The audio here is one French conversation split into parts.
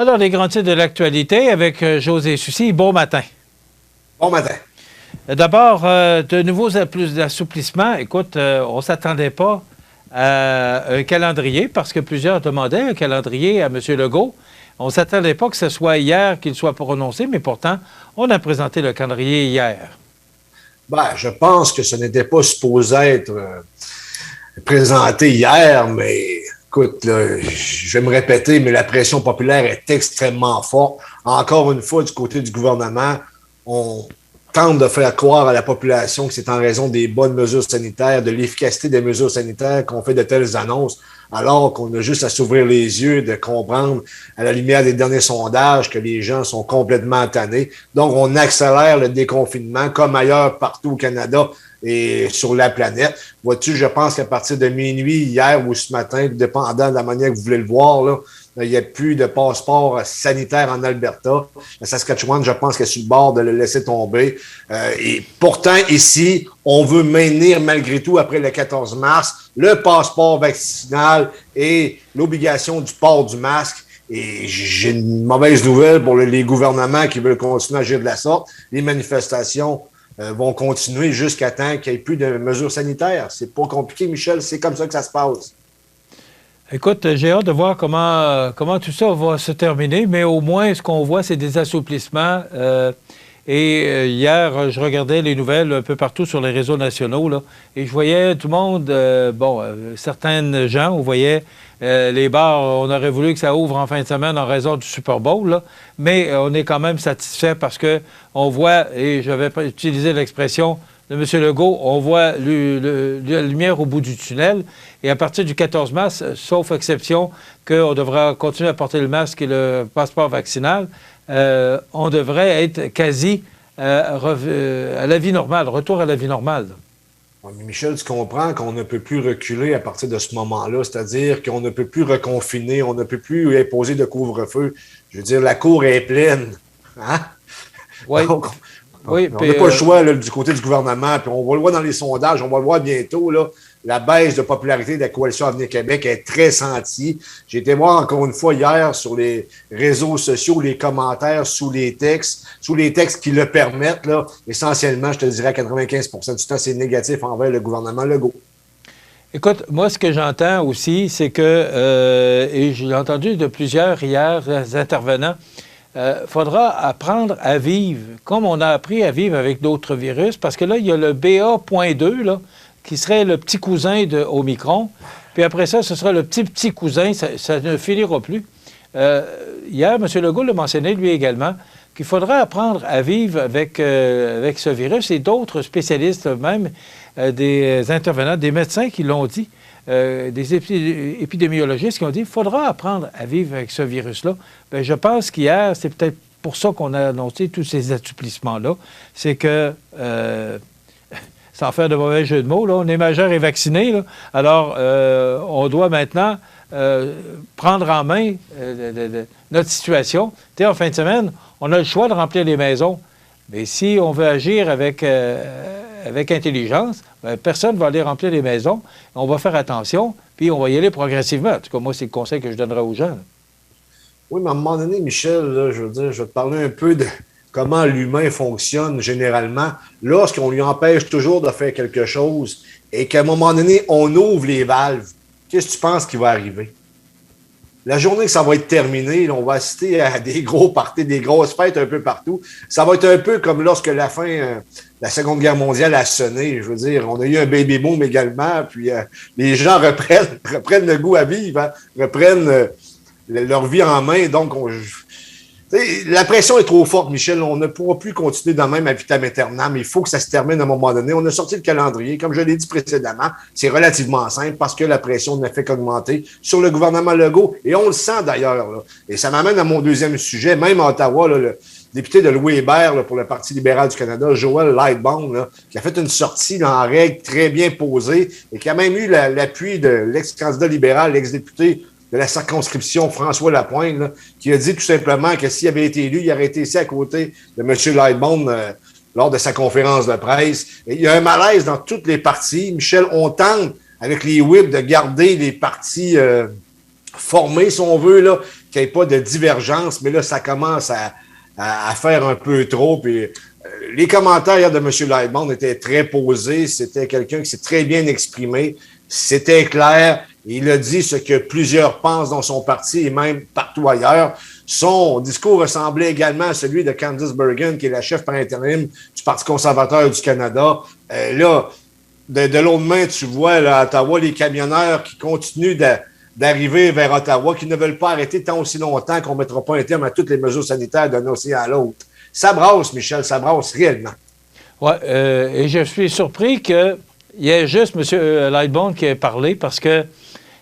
Alors, les grands titres de l'actualité avec José Soucy. Bon matin. Bon matin. D'abord, de nouveaux assouplissements. Écoute, on ne s'attendait pas à un calendrier parce que plusieurs demandaient un calendrier à M. Legault. On ne s'attendait pas que ce soit hier qu'il soit prononcé, mais pourtant, on a présenté le calendrier hier. Ben, je pense que ce n'était pas supposé être présenté hier, mais écoute, là, je vais me répéter, mais la pression populaire est extrêmement forte. Encore une fois, du côté du gouvernement, on tente de faire croire à la population que c'est en raison des bonnes mesures sanitaires, de l'efficacité des mesures sanitaires qu'on fait de telles annonces, alors qu'on a juste à s'ouvrir les yeux, de comprendre à la lumière des derniers sondages que les gens sont complètement tannés. Donc, on accélère le déconfinement comme ailleurs partout au Canada et sur la planète. Vois-tu, je pense qu'à partir de minuit, hier ou ce matin, dépendant de la manière que vous voulez le voir, là, il n'y a plus de passeport sanitaire en Alberta. La Saskatchewan, je pense qu'elle est sur le bord de le laisser tomber. Et pourtant, ici, on veut maintenir malgré tout, après le 14 mars, le passeport vaccinal et l'obligation du port du masque. Et j'ai une mauvaise nouvelle pour les gouvernements qui veulent continuer à agir de la sorte. Les manifestations vont continuer jusqu'à temps qu'il n'y ait plus de mesures sanitaires. C'est pas compliqué, Michel, c'est comme ça que ça se passe. Écoute, j'ai hâte de voir comment tout ça va se terminer, mais au moins, ce qu'on voit, c'est des assouplissements. Hier, je regardais les nouvelles un peu partout sur les réseaux nationaux, là, et je voyais tout le monde, certaines gens, on voyait les bars, on aurait voulu que ça ouvre en fin de semaine en raison du Super Bowl, là, mais on est quand même satisfait parce que on voit, et je vais utiliser l'expression de M. Legault, on voit la lumière au bout du tunnel. Et à partir du 14 mars, sauf exception qu'on devra continuer à porter le masque et le passeport vaccinal, on devrait être quasi à la vie normale, retour à la vie normale. Oui, mais Michel, tu comprends qu'on ne peut plus reculer à partir de ce moment-là, c'est-à-dire qu'on ne peut plus reconfiner, on ne peut plus imposer de couvre-feu. Je veux dire, la cour est pleine. Hein? Oui. Donc, oui, on n'a pas le choix là, du côté du gouvernement, puis on va le voir dans les sondages, on va le voir bientôt, là, la baisse de popularité de la Coalition Avenir Québec est très sentie. J'ai été voir encore une fois hier sur les réseaux sociaux les commentaires sous les textes qui le permettent. Là, essentiellement, je te dirais à 95% du temps, c'est négatif envers le gouvernement Legault. Écoute, moi, ce que j'entends aussi, c'est que, et j'ai entendu de plusieurs hier intervenants, faudra apprendre à vivre, comme on a appris à vivre avec d'autres virus, parce que là, il y a le BA.2, là, qui serait le petit cousin de Omicron. Puis après ça, ce sera le petit cousin, ça ne finira plus. Hier, M. Legault l'a mentionné, lui également, qu'il faudra apprendre à vivre avec ce virus et d'autres spécialistes, même des intervenants, des médecins qui l'ont dit, des épidémiologistes qui ont dit qu'il faudra apprendre à vivre avec ce virus-là. Bien, je pense qu'hier, c'est peut-être pour ça qu'on a annoncé tous ces assouplissements-là. C'est que, sans faire de mauvais jeu de mots, là, on est majeur et vacciné. Là. Alors, on doit maintenant prendre en main notre situation. Tu sais, en fin de semaine, on a le choix de remplir les maisons. Mais si on veut agir avec intelligence, bien, personne ne va aller remplir les maisons. On va faire attention, puis on va y aller progressivement. En tout cas, moi, c'est le conseil que je donnerais aux gens. Là. Oui, mais à un moment donné, Michel, là, je veux dire, je vais te parler un peu de comment l'humain fonctionne généralement lorsqu'on lui empêche toujours de faire quelque chose et qu'à un moment donné, on ouvre les valves. Qu'est-ce que tu penses qui va arriver? La journée que ça va être terminé, là, on va assister à des gros parties, des grosses fêtes un peu partout. Ça va être un peu comme lorsque la fin de la Seconde Guerre mondiale a sonné. Je veux dire, on a eu un baby boom également, puis les gens reprennent le goût à vivre, hein, reprennent leur vie en main. Donc, la pression est trop forte, Michel. On ne pourra plus continuer dans le même à vitam aeternam. Il faut que ça se termine à un moment donné. On a sorti le calendrier. Comme je l'ai dit précédemment, c'est relativement simple parce que la pression ne fait qu'augmenter sur le gouvernement Legault. Et on le sent d'ailleurs. Là. Et ça m'amène à mon deuxième sujet. Même à Ottawa, là, le député de Louis Hébert là, pour le Parti libéral du Canada, Joël Lightbound, là, qui a fait une sortie là, en règle très bien posée et qui a même eu l'appui de l'ex-candidat libéral, l'ex-député de la circonscription François Lapointe, là, qui a dit tout simplement que s'il avait été élu, il aurait été ici à côté de M. Lightbound lors de sa conférence de presse. Et il y a un malaise dans toutes les partis. Michel, on tente, avec les whips, de garder les partis formés, si on veut, là, qu'il n'y ait pas de divergence, mais là, ça commence à faire un peu trop. Puis, les commentaires de M. Lightbound étaient très posés. C'était quelqu'un qui s'est très bien exprimé. C'était clair. Il a dit ce que plusieurs pensent dans son parti et même partout ailleurs. Son discours ressemblait également à celui de Candice Bergen, qui est la chef par intérim du Parti conservateur du Canada. Là, de l'autre main, tu vois là, à Ottawa, les camionneurs qui continuent d'arriver vers Ottawa, qui ne veulent pas arrêter tant aussi longtemps qu'on ne mettra pas un terme à toutes les mesures sanitaires d'un océan à l'autre. Ça brasse, Michel, ça brasse réellement. Oui, et je suis surpris qu'il y ait juste M. Lightbound qui ait parlé parce que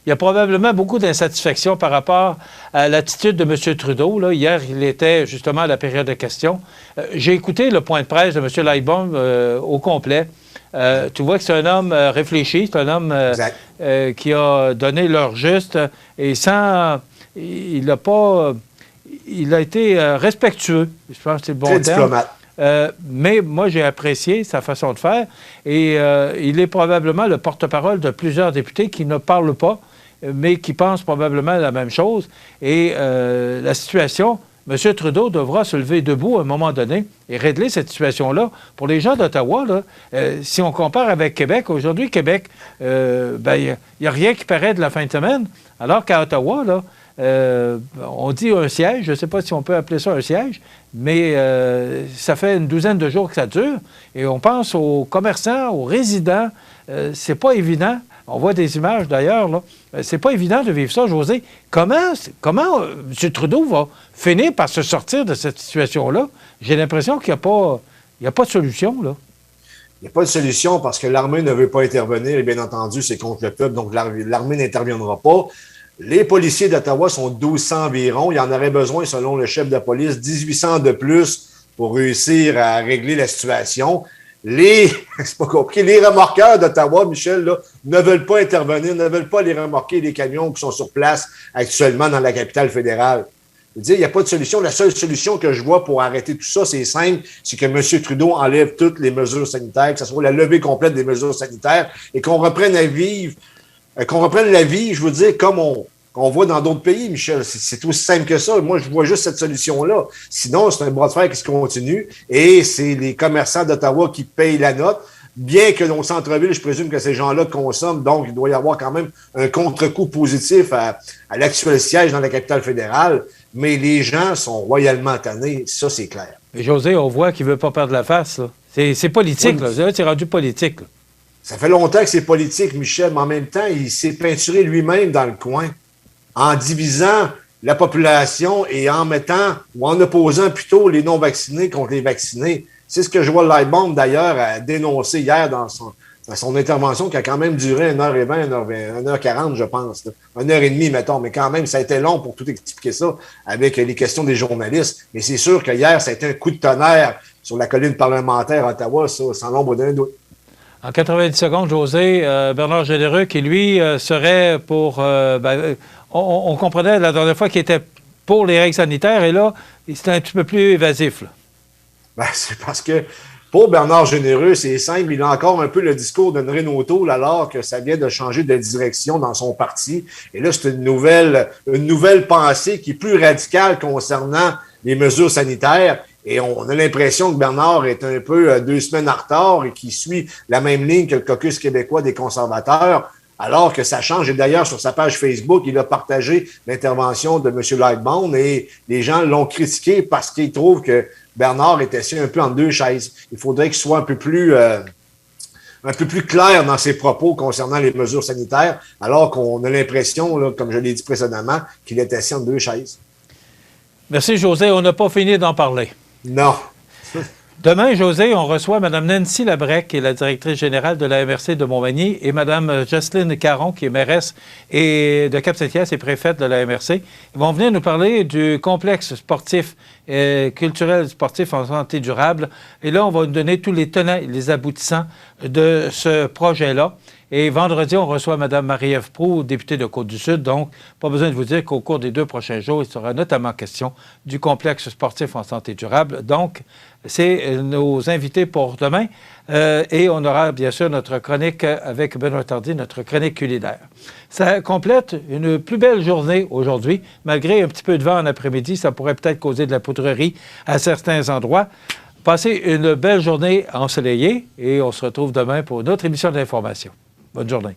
il y a probablement beaucoup d'insatisfaction par rapport à l'attitude de M. Trudeau. Là. Hier, il était justement à la période de questions. J'ai écouté le point de presse de M. Lightbound au complet. Tu vois que c'est un homme réfléchi, c'est un homme qui a donné l'heure juste et sans... Il a été respectueux, je pense que c'est le bon terme. Très diplomate. Mais moi, j'ai apprécié sa façon de faire et il est probablement le porte-parole de plusieurs députés qui ne parlent pas, mais qui pensent probablement la même chose. Et la situation, M. Trudeau devra se lever debout à un moment donné et régler cette situation-là. Pour les gens d'Ottawa, si on compare avec Québec, aujourd'hui, Québec, il n'y a rien qui paraît de la fin de semaine, alors qu'à Ottawa, là, on dit un siège, je ne sais pas si on peut appeler ça un siège, mais ça fait une douzaine de jours que ça dure. Et on pense aux commerçants, aux résidents. C'est pas évident. On voit des images d'ailleurs, là. C'est pas évident de vivre ça, José. Comment M. Trudeau va finir par se sortir de cette situation-là? J'ai l'impression qu'il n'y a pas de solution, là. Il n'y a pas de solution parce que l'armée ne veut pas intervenir et bien entendu, c'est contre le peuple, donc l'armée n'interviendra pas. Les policiers d'Ottawa sont 1200 environ. Il y en aurait besoin, selon le chef de police, 1800 de plus pour réussir à régler la situation. C'est pas compliqué, les remorqueurs d'Ottawa, Michel, là, ne veulent pas intervenir, ne veulent pas les remorquer les camions qui sont sur place actuellement dans la capitale fédérale. Je veux dire, il n'y a pas de solution. La seule solution que je vois pour arrêter tout ça, c'est simple, c'est que M. Trudeau enlève toutes les mesures sanitaires, que ce soit la levée complète des mesures sanitaires et qu'on reprenne la vie, je veux dire, comme on voit dans d'autres pays, Michel. C'est aussi simple que ça. Moi, je vois juste cette solution-là. Sinon, c'est un bras de fer qui se continue et c'est les commerçants d'Ottawa qui payent la note. Bien que dans le centre-ville, je présume que ces gens-là consomment, donc il doit y avoir quand même un contre-coup positif à l'actuel siège dans la capitale fédérale. Mais les gens sont royalement tannés, ça, c'est clair. Et José, on voit qu'il ne veut pas perdre la face, là. C'est politique, oui. Là. C'est rendu politique, là. Ça fait longtemps que c'est politique, Michel, mais en même temps, il s'est peinturé lui-même dans le coin en divisant la population et en mettant, ou en opposant plutôt les non-vaccinés contre les vaccinés. C'est ce que je vois Lightbound, d'ailleurs, a dénoncé hier dans son intervention qui a quand même duré 1h20, 1h40, je pense. 1h30, mettons. Mais quand même, ça a été long pour tout expliquer ça avec les questions des journalistes. Mais c'est sûr que hier, ça a été un coup de tonnerre sur la colline parlementaire à Ottawa, ça, sans l'ombre d'un doute. En 90 secondes, José, Bernard Généreux, qui lui serait pour... on comprenait la dernière fois qu'il était pour les règles sanitaires et là, c'était un petit peu plus évasif. Là. C'est parce que pour Bernard Généreux, c'est simple, il a encore un peu le discours de Renaud Toul alors que ça vient de changer de direction dans son parti. Et là, c'est une nouvelle pensée qui est plus radicale concernant les mesures sanitaires. Et on a l'impression que Bernard est un peu 2 semaines en retard et qu'il suit la même ligne que le caucus québécois des conservateurs, alors que ça change. Et d'ailleurs, sur sa page Facebook, il a partagé l'intervention de M. Lightbound et les gens l'ont critiqué parce qu'ils trouvent que Bernard est assis un peu en 2 chaises. Il faudrait qu'il soit un peu plus clair dans ses propos concernant les mesures sanitaires, alors qu'on a l'impression, là, comme je l'ai dit précédemment, qu'il est assis en 2 chaises. Merci, José. On n'a pas fini d'en parler. Non. Demain, José, on reçoit Mme Nancy Labrec, qui est la directrice générale de la MRC de Montmagny, et Mme Jocelyne Caron, qui est mairesse et de Cap-Saint-Hyacinthe et préfète de la MRC. Ils vont venir nous parler du complexe sportif et culturel sportif en santé durable. Et là, on va nous donner tous les tenants et les aboutissants de ce projet-là. Et vendredi, on reçoit Mme Marie-Ève Proulx, députée de Côte-du-Sud. Donc, pas besoin de vous dire qu'au cours des 2 prochains jours, il sera notamment question du complexe sportif en santé durable. Donc, c'est nos invités pour demain. Et on aura bien sûr notre chronique avec Benoît Tardy, notre chronique culinaire. Ça complète une plus belle journée aujourd'hui. Malgré un petit peu de vent en après-midi, ça pourrait peut-être causer de la poudrerie à certains endroits. Passez une belle journée ensoleillée et on se retrouve demain pour une autre émission d'information. Bonne journée.